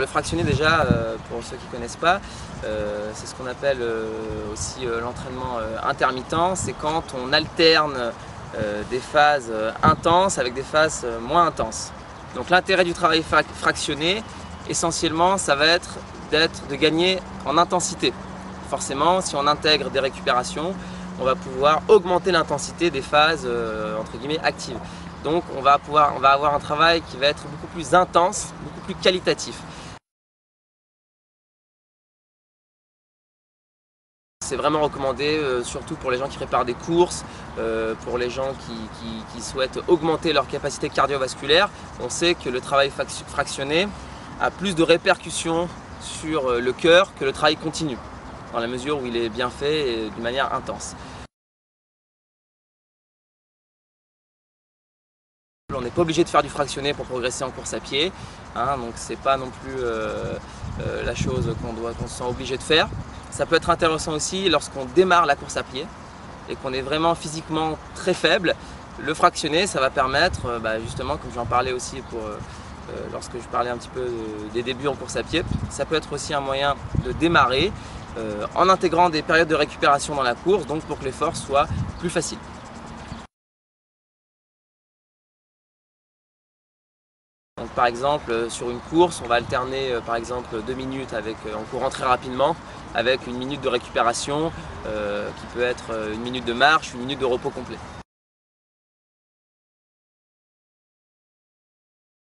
Le fractionné déjà, pour ceux qui ne connaissent pas, c'est ce qu'on appelle aussi l'entraînement intermittent. C'est quand on alterne des phases intenses avec des phases moins intenses. Donc l'intérêt du travail fractionné, essentiellement, ça va être de gagner en intensité. Forcément, si on intègre des récupérations, on va pouvoir augmenter l'intensité des phases entre guillemets actives. Donc on va avoir un travail qui va être beaucoup plus intense, beaucoup plus qualitatif. C'est vraiment recommandé, surtout pour les gens qui préparent des courses, pour les gens qui souhaitent augmenter leur capacité cardiovasculaire. On sait que le travail fractionné a plus de répercussions sur le cœur que le travail continu, dans la mesure où il est bien fait et d'une manière intense. On n'est pas obligé de faire du fractionné pour progresser en course à pied, hein, donc c'est pas non plus la chose qu'on se sent obligé de faire. Ça peut être intéressant aussi lorsqu'on démarre la course à pied et qu'on est vraiment physiquement très faible. Le fractionné, ça va permettre, justement, comme j'en parlais aussi lorsque je parlais un petit peu des débuts en course à pied, ça peut être aussi un moyen de démarrer en intégrant des périodes de récupération dans la course, donc pour que l'effort soit plus facile. Donc, par exemple, sur une course, on va alterner par exemple 2 minutes en courant très rapidement avec une minute de récupération qui peut être une minute de marche, une minute de repos complet.